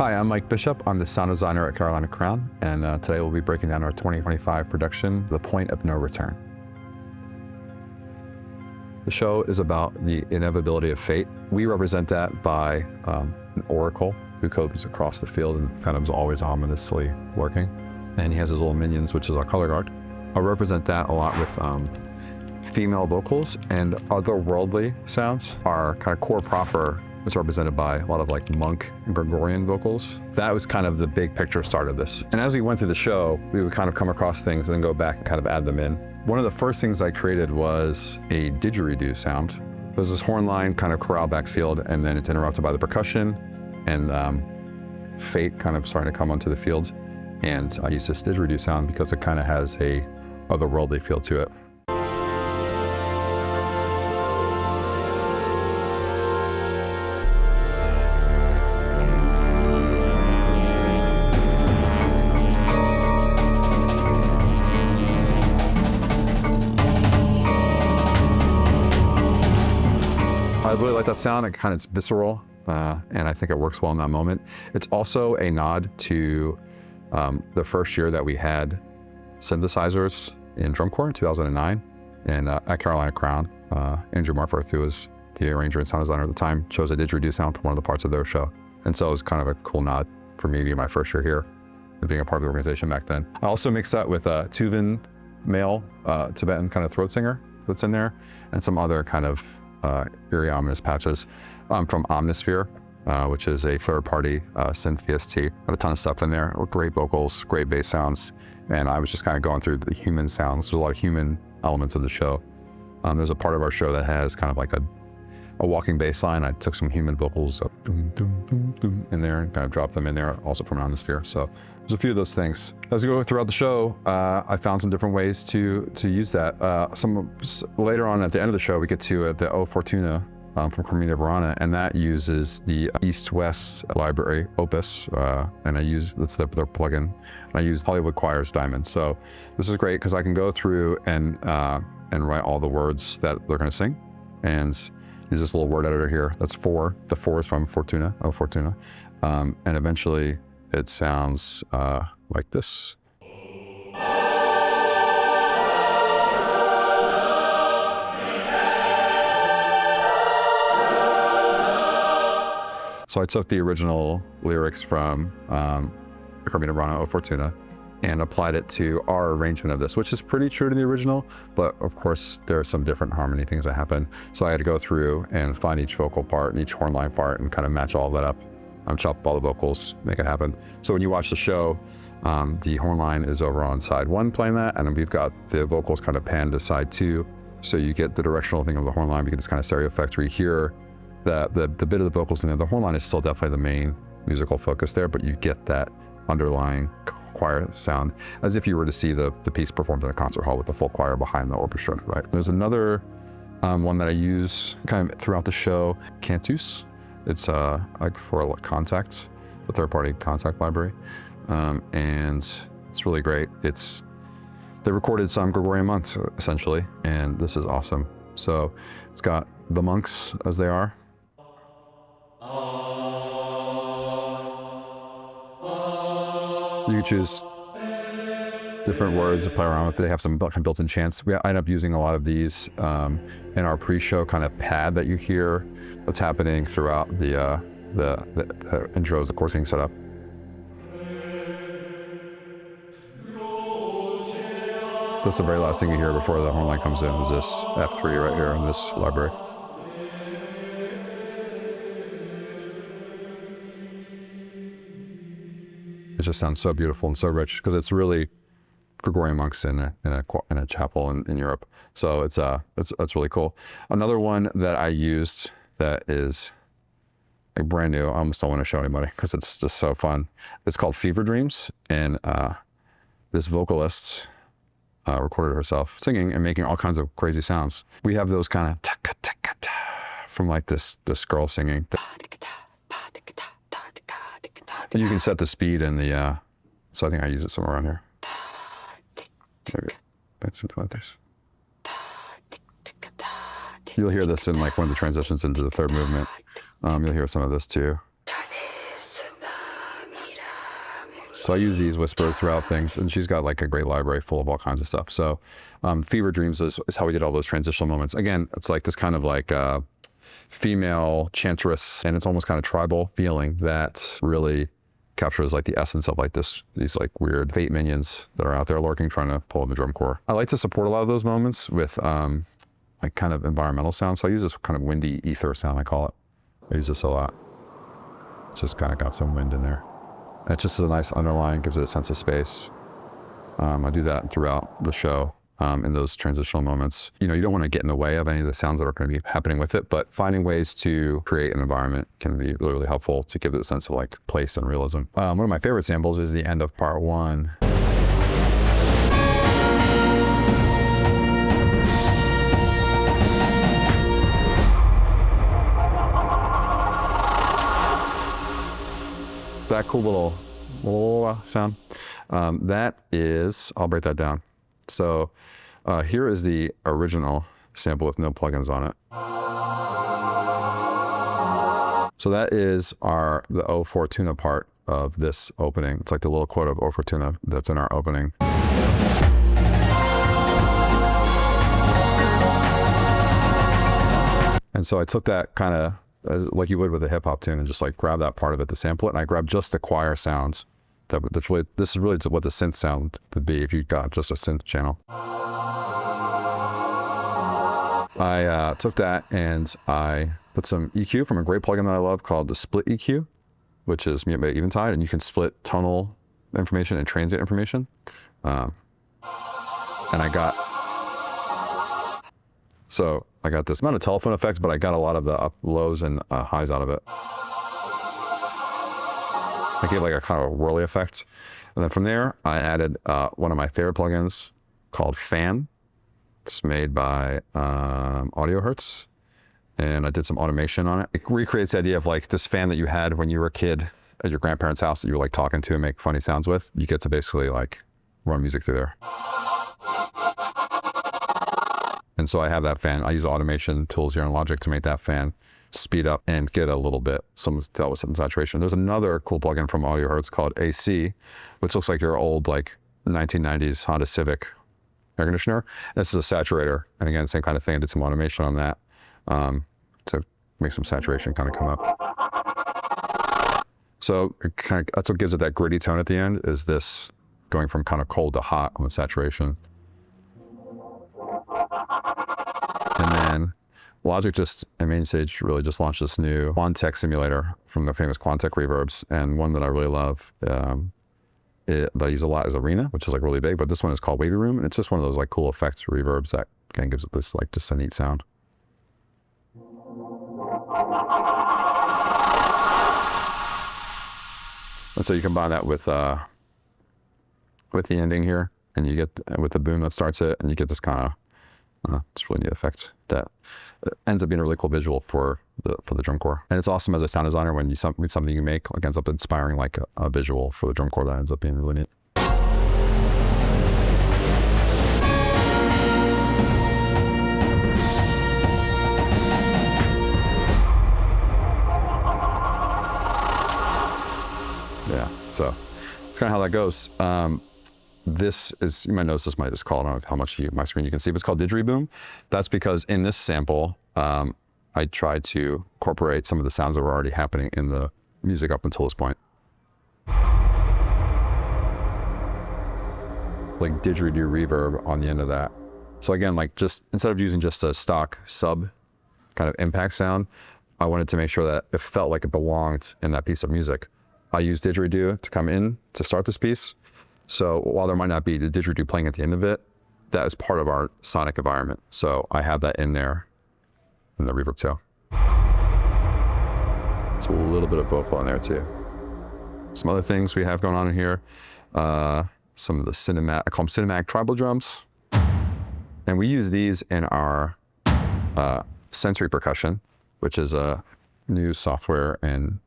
Hi, I'm Mike Bishop. I'm the sound designer at Carolina Crown, and today we'll be breaking down our 2025 production, The Point of No Return. The show is about the inevitability of fate. We represent that by an oracle who goes across the field and kind of is always ominously lurking. And he has his little minions, which is our color guard. I represent that a lot with female vocals, and otherworldly sounds. Our kind of core proper is represented by a lot of like monk and Gregorian vocals. That was kind of the big picture start of this. And as we went through the show, we would kind of come across things and then go back and kind of add them in. One of the first things I created was a didgeridoo sound. There's this horn line kind of chorale backfield, and then it's interrupted by the percussion and fate kind of starting to come onto the field. And I use this didgeridoo sound because it kind of has a otherworldly feel to it. I really like that sound. It kind of is visceral, and I think it works well in that moment. It's also a nod to the first year that we had synthesizers in drum corps in 2009, and at Carolina Crown, Andrew Marforth, who was the arranger and sound designer at the time, chose a didgeridoo sound for one of the parts of their show. And so it was kind of a cool nod for me being my first year here and being a part of the organization back then. I also mixed that with a Tuvan male Tibetan kind of throat singer that's in there, and some other kind of eerie ominous patches from Omnisphere, which is a third-party synth VST. Got a ton of stuff in there, great vocals, great bass sounds, and I was just kind of going through the human sounds. There's a lot of human elements of the show. There's a part of our show that has kind of like a walking bass line. I took some human vocals in there and kind of dropped them in there, also from Omnisphere. So there's a few of those things. As we go throughout the show, I found some different ways to use that. Later on at the end of the show, we get to the O Fortuna from Carmina Burana, and that uses the East-West library opus, and that's their plugin, and I use Hollywood Choir's Diamond. So this is great because I can go through and write all the words that they're going to sing, and use this little word editor here. That's 4. The 4 is from Fortuna, O Fortuna, and eventually it sounds like this. So I took the original lyrics from Carmina Burana, O Fortuna, and applied it to our arrangement of this, which is pretty true to the original, but of course there are some different harmony things that happen. So I had to go through and find each vocal part and each horn line part and kind of match all of that up. Chop up all the vocals, make it happen. So when you watch the show, the horn line is over on side 1 playing that, and then we've got the vocals kind of panned to side 2. So you get the directional thing of the horn line, you get this kind of stereo effect where you hear the bit of the vocals in there. The horn line is still definitely the main musical focus there, but you get that underlying choir sound as if you were to see the piece performed in a concert hall with the full choir behind the orchestra, right? There's another one that I use kind of throughout the show, Cantus. It's like for contact, the third-party contact library, and it's really great. They recorded some Gregorian monks essentially, and this is awesome. So it's got the monks as they are. You can choose different words to play around with. They have some built-in chants. We end up using a lot of these in our pre-show kind of pad that you hear that's happening throughout the intros, the chords being set up. That's the very last thing you hear before the horn line comes in, is this F3 right here in this library. It just sounds so beautiful and so rich because it's really Gregorian monks in a chapel in Europe. So it's really cool. Another one that I used that is like brand new, I almost don't want to show anybody because it's just so fun. It's called Fever Dreams, and this vocalist recorded herself singing and making all kinds of crazy sounds. We have those kind of from like this girl singing. And you can set the speed and so I think I use it somewhere around here. Maybe that's something like this. You'll hear this in like one of the transitions into the third movement. You'll hear some of this too. So I use these whispers throughout things, and she's got like a great library full of all kinds of stuff. So Fever Dreams is how we did all those transitional moments. Again, it's like this kind of like female chantress, and it's almost kind of tribal feeling that really captures like the essence of like these like weird fate minions that are out there lurking, trying to pull in the drum corps. I like to support a lot of those moments with like kind of environmental sound. So I use this kind of windy ether sound, I call it. I use this a lot. Just kind of got some wind in there. And it's just a nice underlying, gives it a sense of space. I do that throughout the show in those transitional moments. You know, you don't want to get in the way of any of the sounds that are going to be happening with it, but finding ways to create an environment can be really, really helpful to give it a sense of like place and realism. One of my favorite samples is the end of part 1. That cool little sound, that is, I'll break that down. So here is the original sample with no plugins on it. So that is the O Fortuna part of this opening. It's like the little quote of O Fortuna that's in our opening. And so I took that kind of like you would with a hip hop tune and just like grab that part of it to sample it, and I grabbed just the choir sounds. This is really what the synth sound would be if you got just a synth channel. I took that and I put some EQ from a great plugin that I love called the Split EQ, which is mute by Eventide, and you can split tonal information and transient information. And I got this amount of telephone effects, but I got a lot of the up lows and highs out of it. I gave like a kind of a whirly effect. And then from there, I added one of my favorite plugins called Fan. It's made by Audio Hertz. And I did some automation on it. It recreates the idea of like this fan that you had when you were a kid at your grandparents' house that you were like talking to and make funny sounds with. You get to basically like run music through there. And so I have that fan. I use automation tools here in Logic to make that fan speed up and get a little bit, dealt with some saturation. There's another cool plugin from Audio Hertz called AC, which looks like your old like 1990s Honda Civic air conditioner. This is a saturator. And again, same kind of thing. I did some automation on that to make some saturation kind of come up. So that's what gives it that gritty tone at the end, is this going from kind of cold to hot on the saturation. And then Logic in MainStage really just launched this new Quantec simulator from the famous Quantec reverbs, and one that I really love that I use a lot is Arena, which is like really big, but this one is called Wavy Room, and it's just one of those like cool effects reverbs that again gives it this like just a neat sound. And so you combine that with the ending here, and you get with the boom that starts it, and you get this kind of it's really neat effect that ends up being a really cool visual for the drum corps. And it's awesome as a sound designer when something you make like ends up inspiring like a visual for the drum corps that ends up being really neat. Yeah, so it's kind of how that goes. This is, you might notice this might just call, I don't know how much my screen you can see, but it's called Didgeridoo. That's because in this sample, I tried to incorporate some of the sounds that were already happening in the music up until this point. Like didgeridoo reverb on the end of that. So again, like just instead of using just a stock sub kind of impact sound, I wanted to make sure that it felt like it belonged in that piece of music. I used didgeridoo to come in to start this piece. So while there might not be the didgeridoo playing at the end of it, that is part of our sonic environment. So I have that in there in the reverb too. So a little bit of vocal in there too. Some other things we have going on in here, some of the I call them cinematic tribal drums. And we use these in our sensory percussion, which is a new software and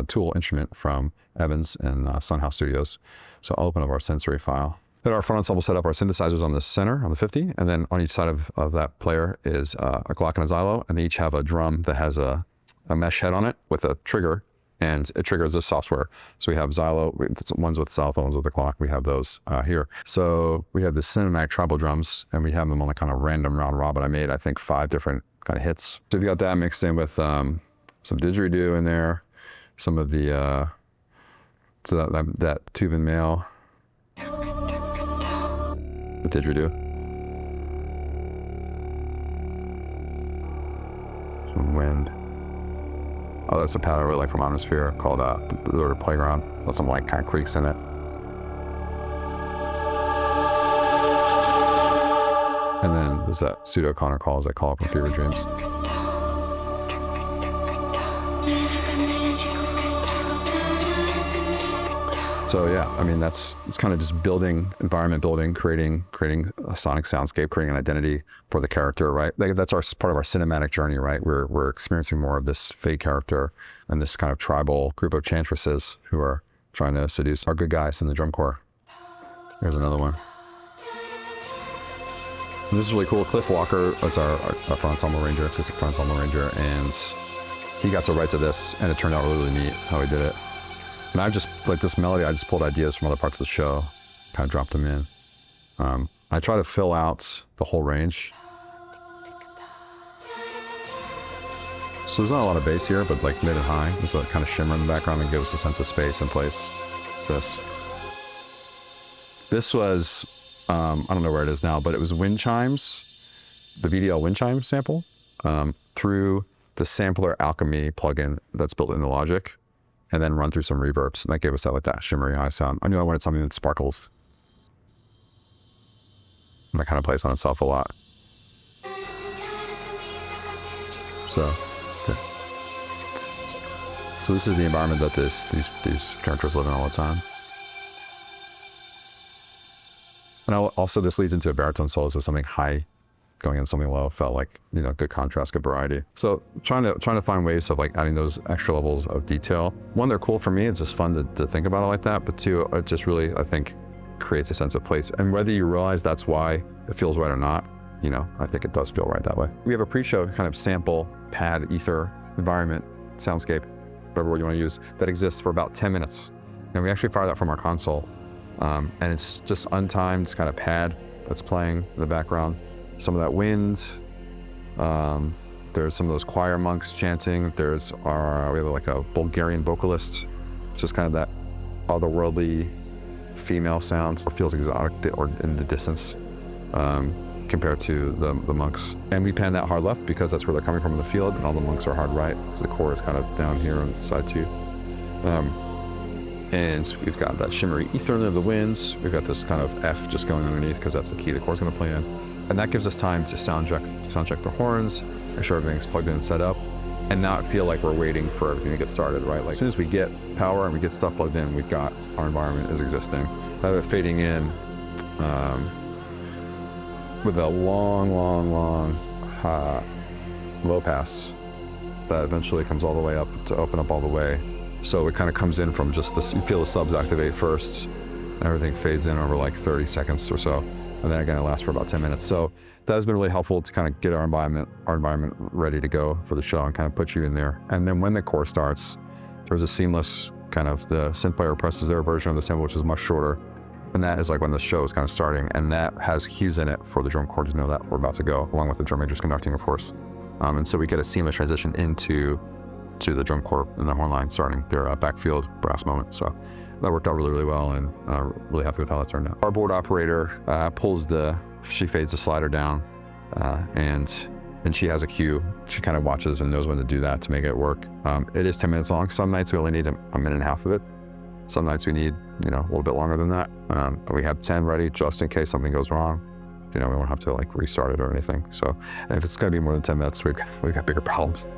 tool instrument from Evans and Sunhouse Studios. So I'll open up our sensory file. At our front ensemble setup, our synthesizers on the center, on the 50, and then on each side of that player is a Glock and a Xylo, and they each have a drum that has a mesh head on it with a trigger and it triggers this software. So we have Xylo, ones with cell phones with the clock. We have those here. So we have the cinematic tribal drums, and we have them on a kind of random round robin. I made, I think, 5 different kind of hits. So you got that mixed in with some didgeridoo in there, some of the so that tube and male, the didgeridoo, some wind. Oh, that's a pad I really like from Atmosphere called the Playground with some like kind of creaks in it. And then there's that pseudo Connor calls I call it from Fever Dreams. So yeah, I mean, it's kind of just building, environment building, creating a sonic soundscape, creating an identity for the character, right? That's part of our cinematic journey, right? We're experiencing more of this fake character and this kind of tribal group of chantresses who are trying to seduce our good guys in the drum corps. Here's another one. And this is really cool. Cliff Walker is our front ensemble ranger, acoustic front ensemble ranger, and he got to write to this, and it turned out really, really neat how he did it. And I've just, like this melody, I just pulled ideas from other parts of the show, kind of dropped them in. I try to fill out the whole range. So there's not a lot of bass here, but like mid and high. There's a kind of shimmer in the background and gives us a sense of space and place. It's this. This was, I don't know where it is now, but it was wind chimes, the VDL wind chime sample, through the Sampler Alchemy plugin that's built into Logic, and then run through some reverbs. And that gave us that shimmery high sound. I knew I wanted something that sparkles. And that kind of plays on itself a lot. So, okay. So this is the environment that these characters live in all the time. And also this leads into a baritone solo, so something high going into something low felt like, you know, good contrast, good variety. So trying to find ways of like adding those extra levels of detail. One, they're cool for me. It's just fun to think about it like that. But two, it just really, I think, creates a sense of place. And whether you realize that's why it feels right or not, you know, I think it does feel right that way. We have a pre-show kind of sample, pad, ether, environment, soundscape, whatever word you want to use, that exists for about 10 minutes. And we actually fire that from our console. And it's just untimed, it's kind of pad that's playing in the background. Some of that wind, there's some of those choir monks chanting. We have like a Bulgarian vocalist, just kind of that otherworldly female sound. It feels exotic or in the distance compared to the monks. And we pan that hard left because that's where they're coming from in the field, and all the monks are hard right, because the core is kind of down here on side 2. And we've got that shimmery ether under the winds. We've got this kind of F just going underneath because that's the key the chore's going to play in. And that gives us time to sound check the horns, make sure everything's plugged in and set up, and not feel like we're waiting for everything to get started, right? Like as soon as we get power and we get stuff plugged in, we've got our environment is existing. Have it fading in with a long low pass that eventually comes all the way up to open up all the way. So it kind of comes in from just this, you feel the subs activate first, and everything fades in over like 30 seconds or so. And then again, it lasts for about 10 minutes. So that has been really helpful to kind of get our environment ready to go for the show and kind of put you in there. And then when the core starts, there's a seamless kind of, the synth player presses their version of the sample, which is much shorter. And that is like when the show is kind of starting, and that has cues in it for the drum corps to know that we're about to go, along with the drum majors conducting, of course. And so we get a seamless transition into the drum corps and the horn line starting their backfield brass moment. So that worked out really, really well, and really happy with how that turned out. Our board operator she fades the slider down, and she has a cue. She kind of watches and knows when to do that to make it work. It is 10 minutes long. Some nights we only need a minute and a half of it. Some nights we need, you know, a little bit longer than that. We have 10 ready just in case something goes wrong. You know, we won't have to like restart it or anything. So, and if it's gonna be more than 10 minutes, we've got bigger problems.